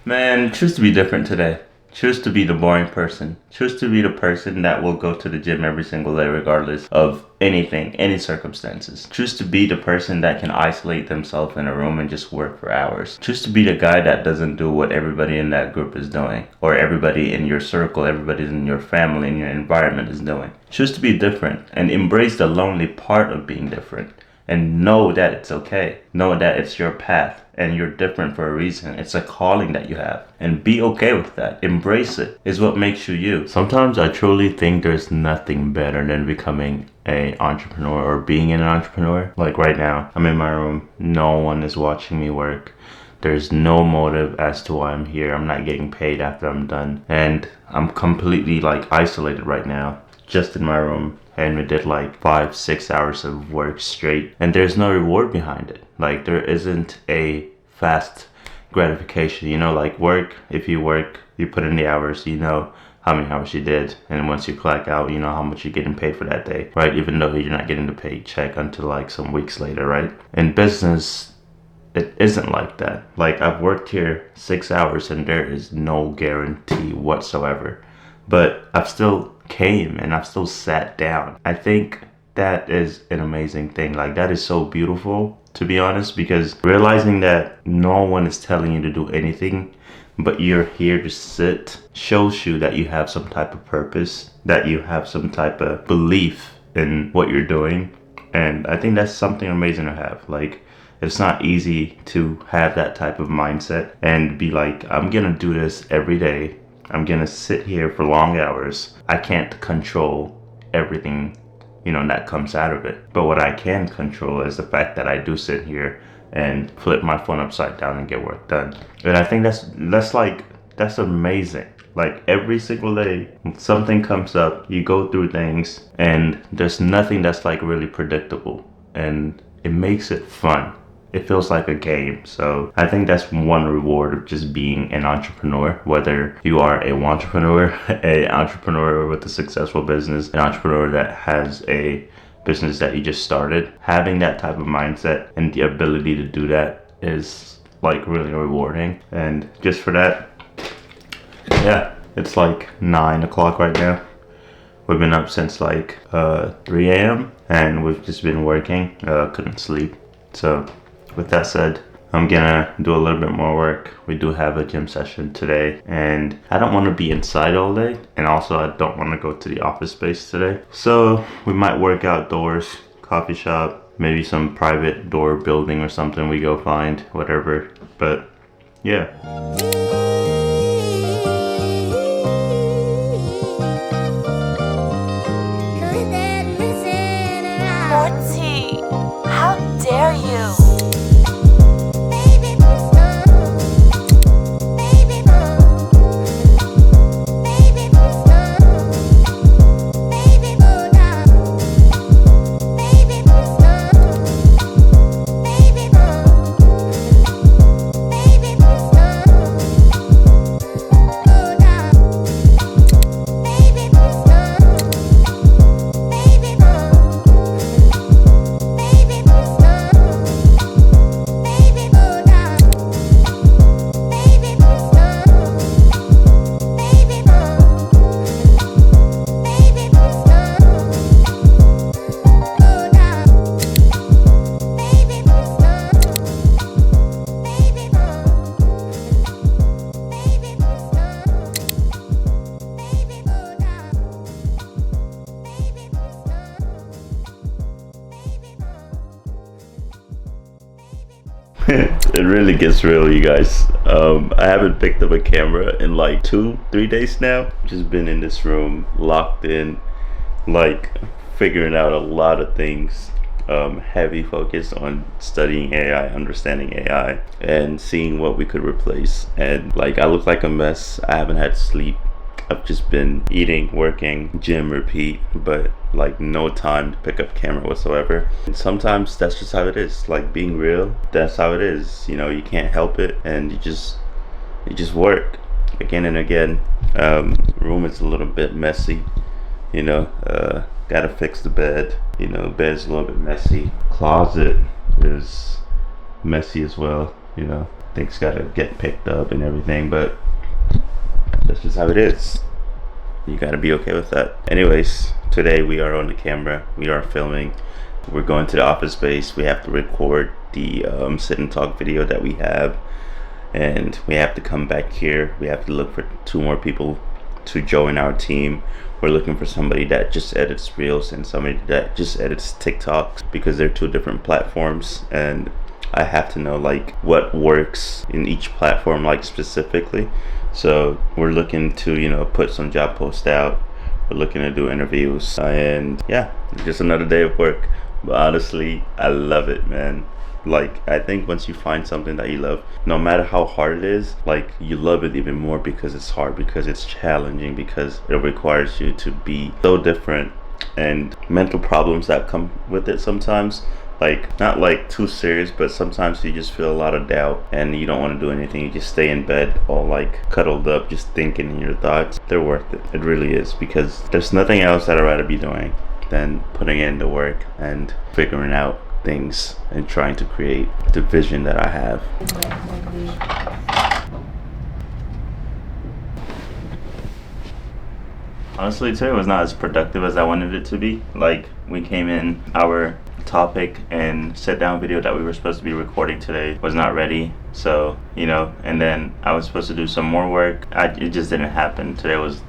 Man, choose to be different today. Choose to be the boring person. Choose to be the person that will go to the gym every single day regardless of anything, any circumstances. Choose to be the person that can isolate themselves in a room and just work for hours. Choose to be the guy that doesn't do what everybody in that group is doing, or everybody in your circle, everybody in your family, in your environment is doing. Choose to be different and embrace the lonely part of being different. And know that it's okay. Know that it's your path and you're different for a reason. It's a calling that you have. And be okay with that. Embrace it. It's what makes you you. Sometimes I truly think there's nothing better than becoming an entrepreneur or being an entrepreneur. Like right now, I'm in my room. No one is watching me work. There's no motive as to why I'm here. I'm not getting paid after I'm done. And I'm completely isolated right now. Just in my room, and we did 5-6 hours of work straight, and there's no reward behind it. There isn't a fast gratification, work. If you work, you put in the hours, you know how many hours you did, and once you clock out, you know how much you're getting paid for that day, right? Even though you're not getting the paycheck until some weeks later, right? In business, it isn't like that. I've worked here 6 hours and there is no guarantee whatsoever, but I've still came and I've still sat down. I think that is an amazing thing. That is so beautiful, to be honest, because realizing that no one is telling you to do anything, but you're here to sit, shows you that you have some type of purpose, that you have some type of belief in what you're doing. And I think that's something amazing to have. It's not easy to have that type of mindset and be I'm gonna do this every day. I'm gonna sit here for long hours. I can't control everything, that comes out of it. But what I can control is the fact that I do sit here and flip my phone upside down and get work done. And I think that's amazing. Every single day, something comes up, you go through things, and there's nothing that's really predictable. And it makes it fun. It feels like a game. So I think that's one reward of just being an entrepreneur, whether you are an entrepreneur, an entrepreneur with a successful business, an entrepreneur that has a business that you just started. Having that type of mindset and the ability to do that is really rewarding. And just for that, yeah, it's 9 o'clock right now. We've been up since 3 a.m. and we've just been working. Couldn't sleep. So with that said, I'm gonna do a little bit more work. We do have a gym session today, and I don't want to be inside all day, and also I don't want to go to the office space today. So we might work outdoors, coffee shop, maybe some private door building or something we go find, whatever. But yeah. How dare you? It really gets real, you guys. I haven't picked up a camera in 2-3 days now. Just been in this room, locked in, figuring out a lot of things. Heavy focus on studying AI, understanding AI, and seeing what we could replace. And I look like a mess. I haven't had sleep. I've just been eating, working, gym, repeat, but like no time to pick up camera whatsoever. And sometimes that's just how it is. Like being real, that's how it is. You know, you can't help it, and you just work again and again. Room is a little bit messy, you know. Gotta fix the bed. You know, bed's a little bit messy. Closet is messy as well. You know, things gotta get picked up and everything, but that's just how it is. You gotta be okay with that. Anyways, today we are on the camera. We are filming. We're going to the office space. We have to record the sit and talk video that we have, and we have to come back here. We have to look for 2 more people to join our team. We're looking for somebody that just edits reels and somebody that just edits TikToks, because they're 2 different platforms, and I have to know like what works in each platform like specifically. So we're looking to, you know, put some job posts out. We're looking to do interviews, and yeah, just another day of work. But honestly, I love it, man. Like, I think once you find something that you love, no matter how hard it is, like, you love it even more because it's hard, because it's challenging, because it requires you to be so different, and mental problems that come with it sometimes. Like, not like too serious, but sometimes you just feel a lot of doubt and you don't want to do anything. You just stay in bed all like cuddled up, just thinking in your thoughts. They're worth it. It really is, because there's nothing else that I'd rather be doing than putting in the work and figuring out things and trying to create the vision that I have. Honestly, today was not as productive as I wanted it to be. Like, we came in, our topic and sit down video that we were supposed to be recording today was not ready. So, you know, and then I was supposed to do some more work. It just didn't happen. Today was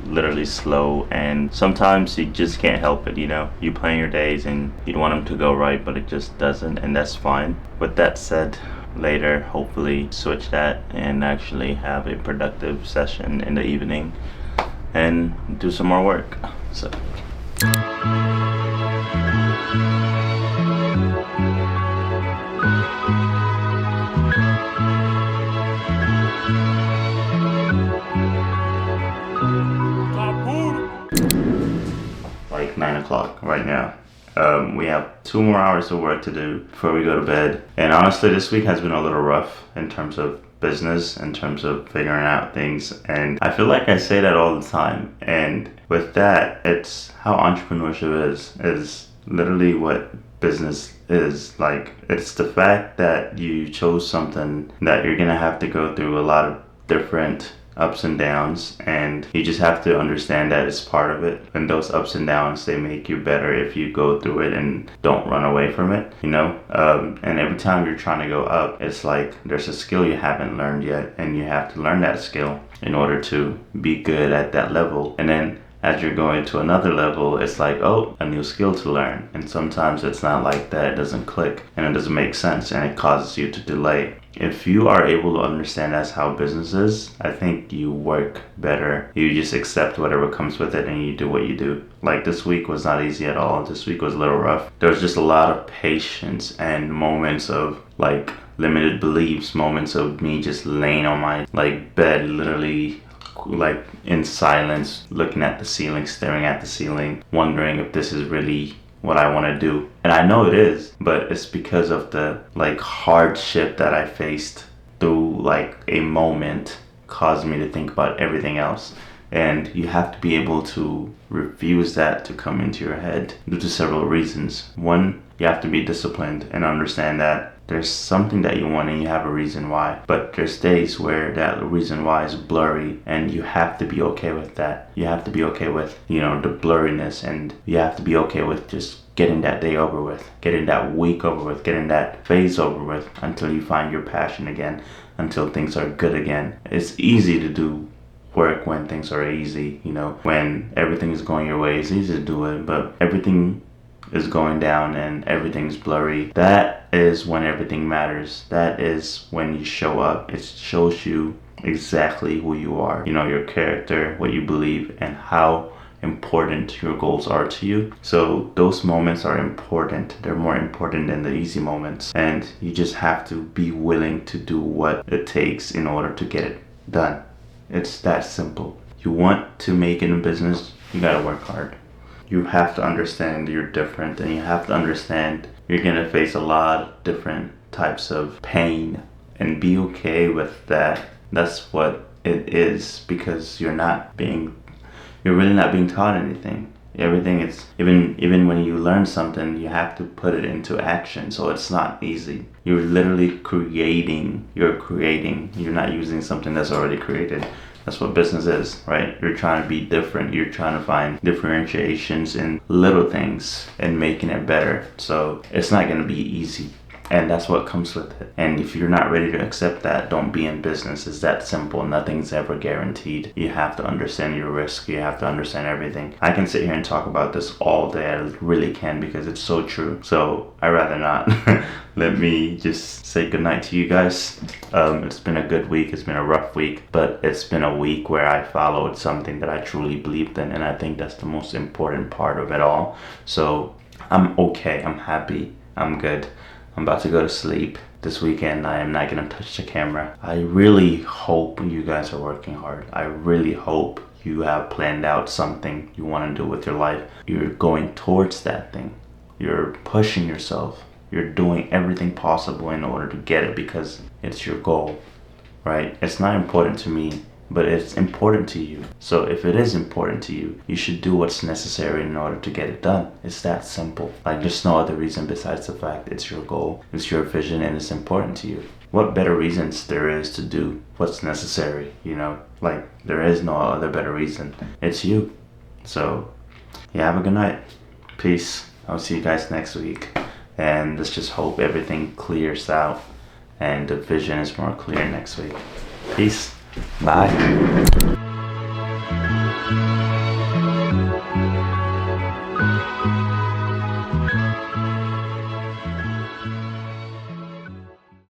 literally slow, and sometimes you just can't help it, you know. You plan your days and you want them to go right, but it just doesn't, and that's fine. With that said, later, hopefully switch that and actually have a productive session in the evening and do some more work. So like 9 o'clock right now. We have 2 more hours of work to do before we go to bed. And honestly, this week has been a little rough in terms of business, in terms of figuring out things. And I feel like I say that all the time. And with that, it's how entrepreneurship is literally what business is. Like, it's the fact that you chose something that you're gonna have to go through a lot of different ups and downs, and you just have to understand that it's part of it. And those ups and downs, they make you better if you go through it and don't run away from it, you know. And every time you're trying to go up, it's like there's a skill you haven't learned yet, and you have to learn that skill in order to be good at that level. And then as you're going to another level, it's like, oh, a new skill to learn. And sometimes it's not like that. It doesn't click and it doesn't make sense, and it causes you to delay. If you are able to understand that's how business is, I think you work better. You just accept whatever comes with it and you do what you do. Like, this week was not easy at all. This week was a little rough. There was just a lot of patience and moments of like limited beliefs, moments of me just laying on my like bed, literally like in silence, looking at the ceiling, staring at the ceiling, wondering if this is really what I want to do. And I know it is, but it's because of the like hardship that I faced through like a moment caused me to think about everything else. And you have to be able to refuse that to come into your head due to several reasons. One, you have to be disciplined and understand that there's something that you want and you have a reason why. But there's days where that reason why is blurry, and you have to be okay with that. You have to be okay with, you know, the blurriness, and you have to be okay with just getting that day over with, getting that week over with, getting that phase over with until you find your passion again, until things are good again. It's easy to do work when things are easy, you know, when everything is going your way. It's easy to do it, but everything is going down and everything's blurry. That is when everything matters. That is when you show up. It shows you exactly who you are, you know, your character, what you believe, and how important your goals are to you. So those moments are important. They're more important than the easy moments, and you just have to be willing to do what it takes in order to get it done. It's that simple. You want to make it in business, you gotta work hard. You have to understand you're different, and you have to understand you're gonna face a lot of different types of pain, and be okay with that. That's what it is, because you're really not being taught anything. Everything is, even when you learn something, you have to put it into action. So it's not easy. You're literally creating. You're not using something that's already created. That's what business is, right? You're trying to be different. You're trying to find differentiations in little things and making it better. So it's not going to be easy. And that's what comes with it. And if you're not ready to accept that, don't be in business. It's that simple. Nothing's ever guaranteed. You have to understand your risk. You have to understand everything. I can sit here and talk about this all day. I really can, because it's so true. So I'd rather not. Let me just say goodnight to you guys. It's been a good week. It's been a rough week, but it's been a week where I followed something that I truly believed in. And I think that's the most important part of it all. So I'm okay. I'm happy. I'm good. I'm about to go to sleep. This weekend, I am not going to touch the camera. I really hope you guys are working hard. I really hope you have planned out something you want to do with your life. You're going towards that thing. You're pushing yourself. You're doing everything possible in order to get it, because it's your goal, right? It's not important to me, but it's important to you. So if it is important to you, you should do what's necessary in order to get it done. It's that simple. Like, there's no other reason besides the fact it's your goal, it's your vision, and it's important to you. What better reasons there is to do what's necessary, Like, there is no other better reason. It's you. So, yeah, have a good night. Peace. I'll see you guys next week. And let's just hope everything clears out and the vision is more clear next week. Peace. Bye.